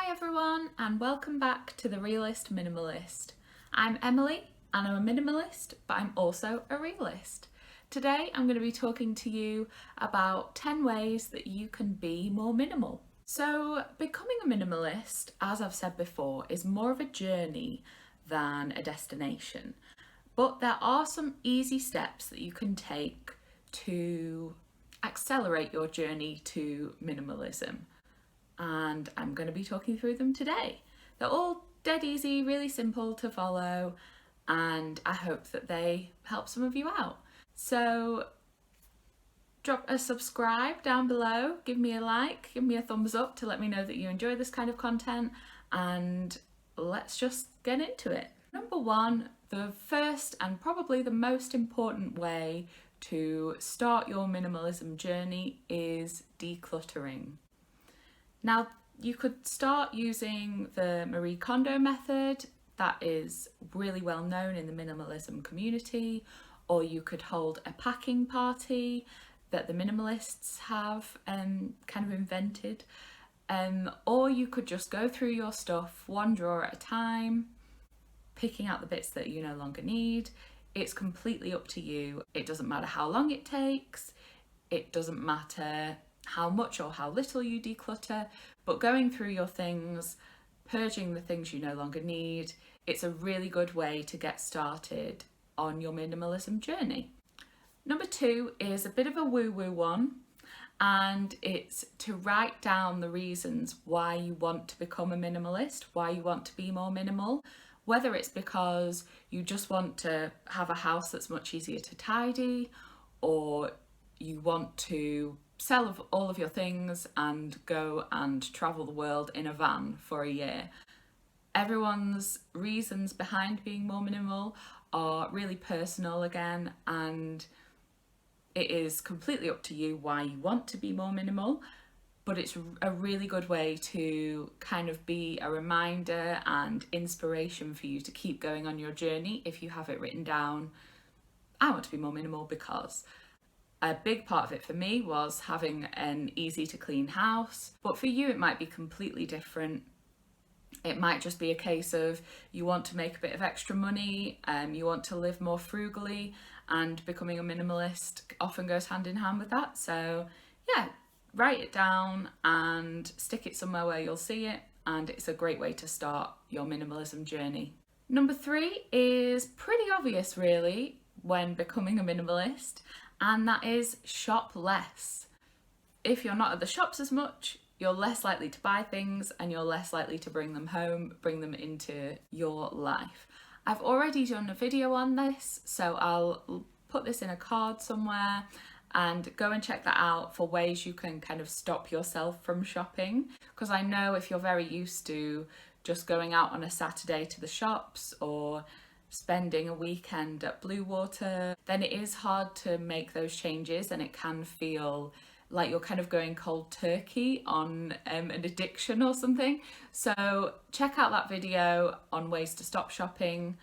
Hi everyone, and welcome back to the Realist Minimalist. I'm Emily and I'm a minimalist, but I'm also a realist. Today I'm going to be talking to you about 10 ways that you can be more minimal. So becoming a minimalist, as I've said before, is more of a journey than a destination. But there are some easy steps that you can take to accelerate your journey to minimalism. And I'm going to be talking through them today. They're all dead easy, really simple to follow, and I hope that they help some of you out. So drop a subscribe down below, give me a like, give me a thumbs up to let me know that you enjoy this kind of content, and let's just get into it. Number one, the first and probably the most important way to start your minimalism journey is decluttering. Now, you could start using the Marie Kondo method, that is really well known in the minimalism community, or you could hold a packing party that the minimalists have kind of invented, or you could just go through your stuff one drawer at a time, picking out the bits that you no longer need. It's completely up to you. It doesn't matter how long it takes, it doesn't matter how much or how little you declutter, but going through your things, purging the things you no longer need, it's a really good way to get started on your minimalism journey. Number two is a bit of a woo-woo one, and it's to write down the reasons why you want to become a minimalist, why you want to be more minimal, whether it's because you just want to have a house that's much easier to tidy, or you want to sell all of your things and go and travel the world in a van for a year. Everyone's reasons behind being more minimal are really personal again, and it is completely up to you why you want to be more minimal, but it's a really good way to kind of be a reminder and inspiration for you to keep going on your journey if you have it written down. I want to be more minimal because a big part of it for me was having an easy to clean house, but for you it might be completely different. It might just be a case of you want to make a bit of extra money, you want to live more frugally, and becoming a minimalist often goes hand in hand with that. So yeah, write it down and stick it somewhere where you'll see it, and it's a great way to start your minimalism journey. Number three is pretty obvious really when becoming a minimalist, and that is shop less. If you're not at the shops as much, you're less likely to buy things and you're less likely to bring them home, bring them into your life. I've already done a video on this, so I'll put this in a card somewhere, and go and check that out for ways you can kind of stop yourself from shopping. Because I know if you're very used to just going out on a Saturday to the shops or spending a weekend at Blue Water, then it is hard to make those changes, and it can feel like you're kind of going cold turkey on an addiction or something. So check out that video on ways to stop shopping,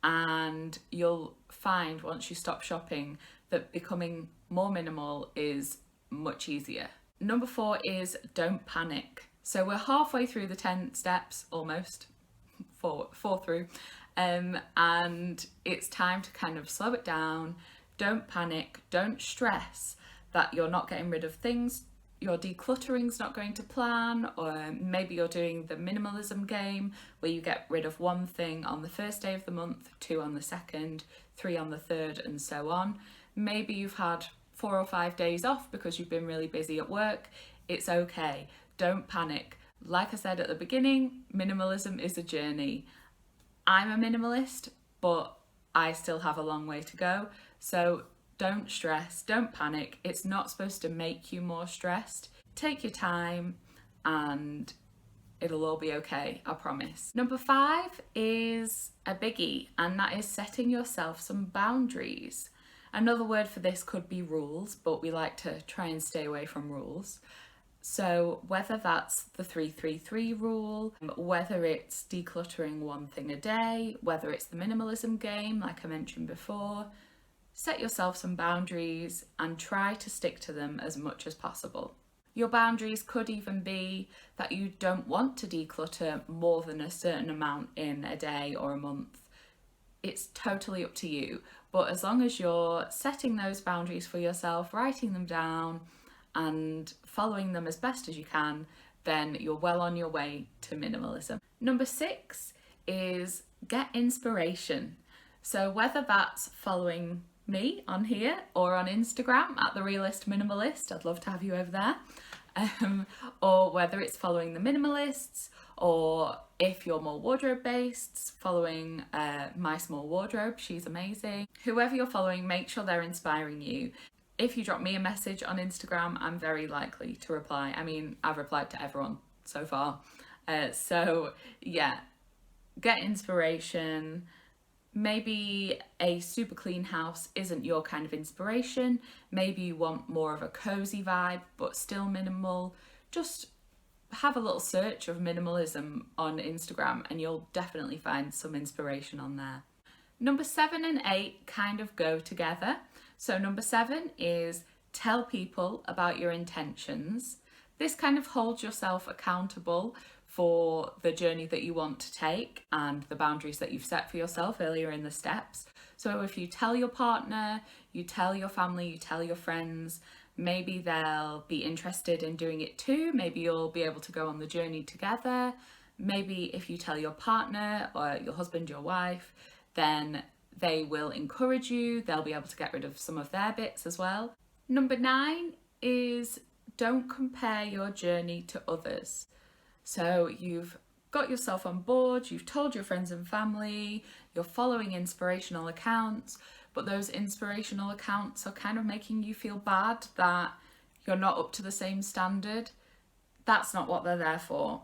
and you'll find once you stop shopping that becoming more minimal is much easier. Number four is don't panic. So we're halfway through the 10 steps, almost, four through. And it's time to kind of slow it down. Don't panic, don't stress that you're not getting rid of things, your decluttering's not going to plan, or maybe you're doing the minimalism game where you get rid of one thing on the first day of the month, 2 on the second, 3 on the third, and so on. Maybe you've had 4 or 5 days off because you've been really busy at work. It's okay, don't panic. Like I said at the beginning, minimalism is a journey. I'm a minimalist, but I still have a long way to go. So don't stress, don't panic. It's not supposed to make you more stressed. Take your time and it'll all be okay, I promise. Number 5 is a biggie, and that is setting yourself some boundaries. Another word for this could be rules, but we like to try and stay away from rules. So whether that's the 3-3-3 rule, whether it's decluttering one thing a day, whether it's the minimalism game like I mentioned before, set yourself some boundaries and try to stick to them as much as possible. Your boundaries could even be that you don't want to declutter more than a certain amount in a day or a month. It's totally up to you. But as long as you're setting those boundaries for yourself, writing them down and following them as best as you can, then you're well on your way to minimalism. Number 6 is get inspiration. So whether that's following me on here or on Instagram at The Realist Minimalist, I'd love to have you over there, or whether it's following the minimalists, or if you're more wardrobe based, following My Small Wardrobe, she's amazing. Whoever you're following, make sure they're inspiring you. If you drop me a message on Instagram, I'm very likely to reply. I mean, I've replied to everyone so far. So yeah, get inspiration. Maybe a super clean house isn't your kind of inspiration. Maybe you want more of a cozy vibe, but still minimal. Just have a little search of minimalism on Instagram and you'll definitely find some inspiration on there. Number 7 and 8 kind of go together. So number 7 is tell people about your intentions. This kind of holds yourself accountable for the journey that you want to take and the boundaries that you've set for yourself earlier in the steps. So if you tell your partner, you tell your family, you tell your friends, maybe they'll be interested in doing it too. Maybe you'll be able to go on the journey together. Maybe if you tell your partner or your husband, your wife, then they will encourage you. They'll be able to get rid of some of their bits as well. Number 9 is don't compare your journey to others. So you've got yourself on board, you've told your friends and family, you're following inspirational accounts, but those inspirational accounts are kind of making you feel bad that you're not up to the same standard. That's not what they're there for.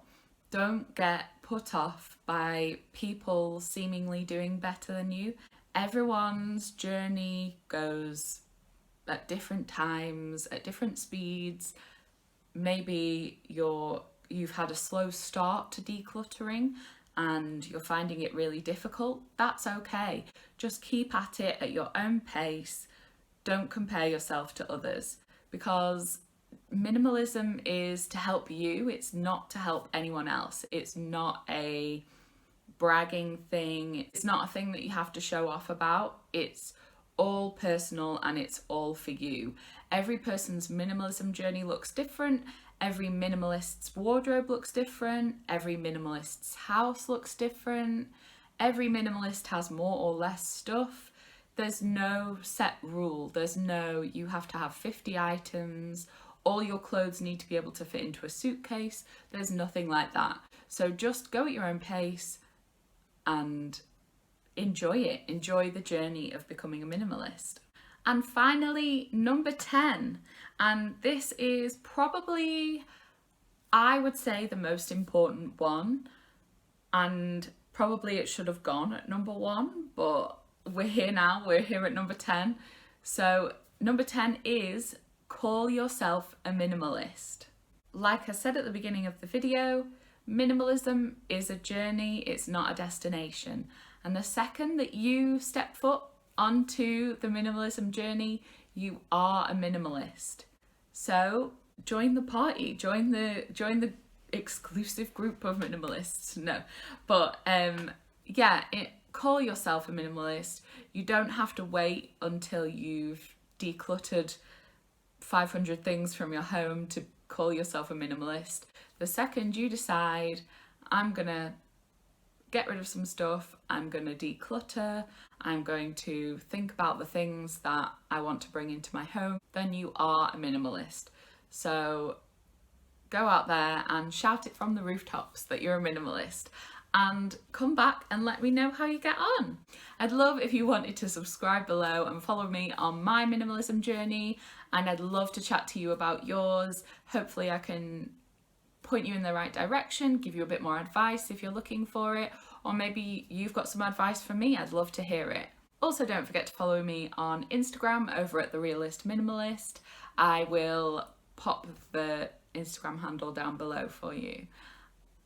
Don't get put off by people seemingly doing better than you. Everyone's journey goes at different times, at different speeds. Maybe you've had a slow start to decluttering and you're finding it really difficult. That's okay. Just keep at it at your own pace. Don't compare yourself to others, because minimalism is to help you. It's not to help anyone else. It's not a bragging thing. It's not a thing that you have to show off about. It's all personal and it's all for you. Every person's minimalism journey looks different. Every minimalist's wardrobe looks different. Every minimalist's house looks different. Every minimalist has more or less stuff. There's no set rule. There's no, you have to have 50 items. All your clothes need to be able to fit into a suitcase. There's nothing like that. So just go at your own pace and enjoy it. Enjoy the journey of becoming a minimalist. And finally, number 10, and this is probably, I would say, the most important one, and probably it should have gone at number 1, but we're here now, we're here at number 10. So number 10 is call yourself a minimalist. Like I said at the beginning of the video, minimalism is a journey, it's not a destination. And the second that you step foot onto the minimalism journey, you are a minimalist. So join the party, join the exclusive group of minimalists. No, but call yourself a minimalist. You don't have to wait until you've decluttered 500 things from your home to call yourself a minimalist. The second you decide, I'm gonna get rid of some stuff, I'm gonna declutter, I'm going to think about the things that I want to bring into my home, then you are a minimalist. So go out there and shout it from the rooftops that you're a minimalist, and come back and let me know how you get on. I'd love if you wanted to subscribe below and follow me on my minimalism journey, and I'd love to chat to you about yours. Hopefully I can point you in the right direction, give you a bit more advice if you're looking for it, or maybe you've got some advice for me. I'd love to hear it. Also, don't forget to follow me on Instagram over at The Realist Minimalist. I will pop the Instagram handle down below for you.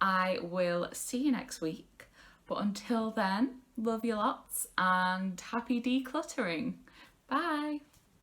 I will see you next week, but until then, love you lots and happy decluttering. Bye.